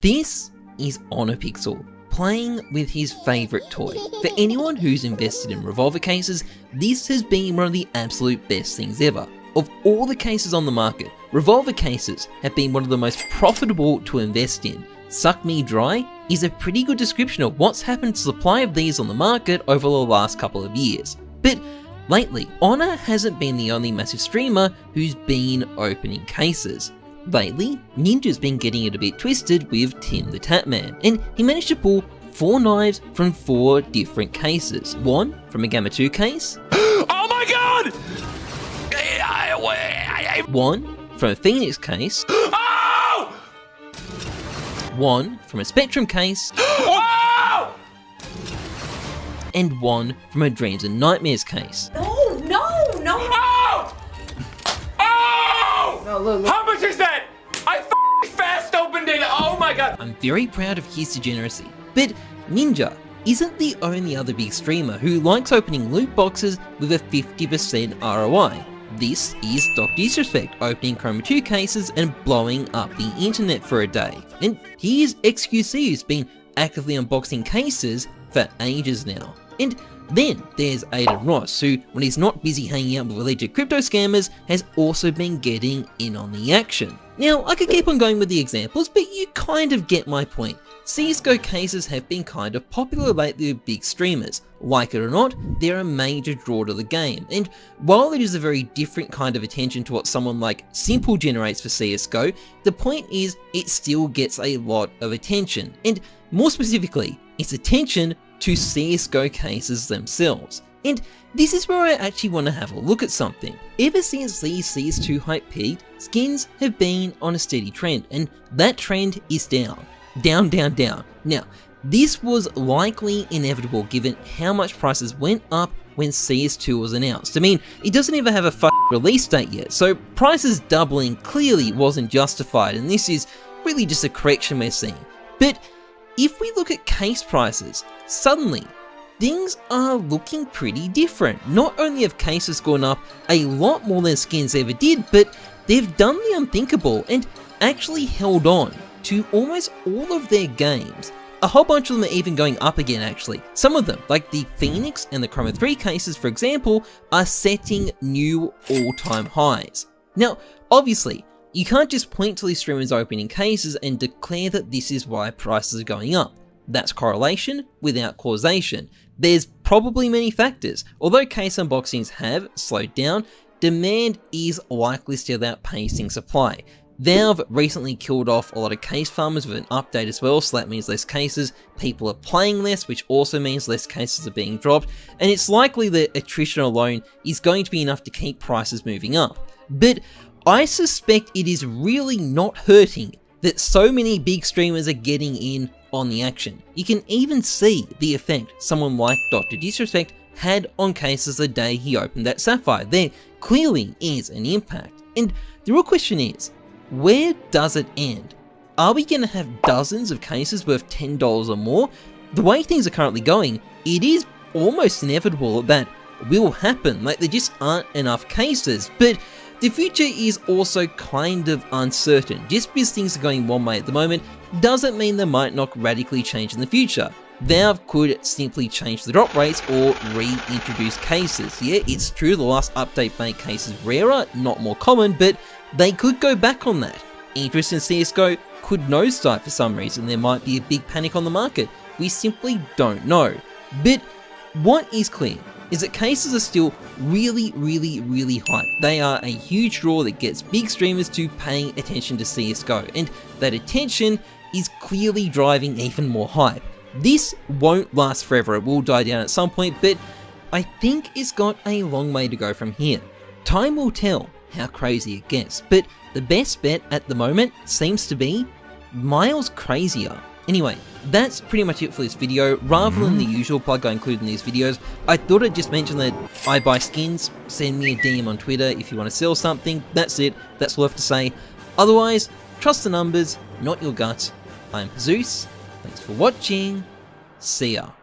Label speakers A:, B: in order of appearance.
A: This is On a Pixel, playing with his favourite toy. For anyone who's invested in revolver cases, this has been one of the absolute best things ever. Of all the cases on the market, revolver cases have been one of the most profitable to invest in. Suck Me Dry is a pretty good description of what's happened to the supply of these on the market over the last couple of years. But lately, Honor hasn't been the only massive streamer who's been opening cases. Lately, Ninja's been getting it a bit twisted with Tim the Tatman, and he managed to pull 4 knives from 4 different cases. One from a Gamma 2 case.
B: Oh my god!
A: One from a Phoenix case.
B: Oh!
A: One from a Spectrum case.
B: Oh!
A: And one from a Dreams and Nightmares case.
B: Oh! Oh!
C: No, look.
B: How much is that? I fast opened it. Oh my god.
A: I'm very proud of his degeneracy. But Ninja isn't the only other big streamer who likes opening loot boxes with a 50% ROI. This is Dr. Disrespect opening Chroma 2 cases and blowing up the internet for a day. And here's XQC who's been actively unboxing cases for ages now. And then there's Aiden Ross, who, when he's not busy hanging out with alleged crypto scammers, has also been getting in on the action. Now, I could keep on going with the examples, but you kind of get my point. CSGO cases have been kind of popular lately with big streamers. Like it or not, they're a major draw to the game, and while it is a very different kind of attention to what someone like Simple generates for CSGO, the point is it still gets a lot of attention, and more specifically, it's attention to CSGO cases themselves. And this is where I actually want to have a look at something. Ever since the CS2 hype peaked, skins have been on a steady trend, and that trend is down. Down. Now, this was likely inevitable given how much prices went up when CS2 was announced. I mean, it doesn't even have a release date yet, so prices doubling clearly wasn't justified, and this is really just a correction we're seeing. But if we look at case prices, suddenly things are looking pretty different. Not only have cases gone up a lot more than skins ever did, but they've done the unthinkable and actually held on to almost all of their games. A whole bunch of them are even going up again actually. Some of them, like the Phoenix and the Chroma 3 cases for example, are setting new all-time highs. Now, obviously, you can't just point to these streamers opening cases and declare that this is why prices are going up. That's correlation without causation. There's probably many factors. Although case unboxings have slowed down, demand is likely still outpacing supply. Valve recently killed off a lot of case farmers with an update as well, so that means less cases, people are playing less, which also means less cases are being dropped, and it's likely that attrition alone is going to be enough to keep prices moving up. But I suspect it is really not hurting that so many big streamers are getting in on the action. You can even see the effect someone like Dr. Disrespect had on cases the day he opened that Sapphire. There clearly is an impact. And the real question is, where does it end? Are we going to have dozens of cases worth $10 or more? The way things are currently going, it is almost inevitable that will happen. Like, there just aren't enough cases. But the future is also kind of uncertain. Just because things are going one way at the moment doesn't mean they might not radically change in the future. Valve could simply change the drop rates or reintroduce cases. Yeah, it's true the last update made cases rarer, not more common, but they could go back on that. Interest in CSGO could nosedive for some reason. There might be a big panic on the market. We simply don't know. But what is clear is that cases are still really hype. They are a huge draw that gets big streamers to paying attention to CSGO, and that attention is clearly driving even more hype. This won't last forever, it will die down at some point, but I think it's got a long way to go from here. Time will tell how crazy it gets, but the best bet at the moment seems to be miles crazier. Anyway, that's pretty much it for this video. Rather than the usual plug I include in these videos, I thought I'd just mention that I buy skins. Send me a DM on Twitter if you want to sell something. That's it, that's all I have to say. Otherwise, trust the numbers, not your gut. I'm Jesus. Thanks for watching. See ya.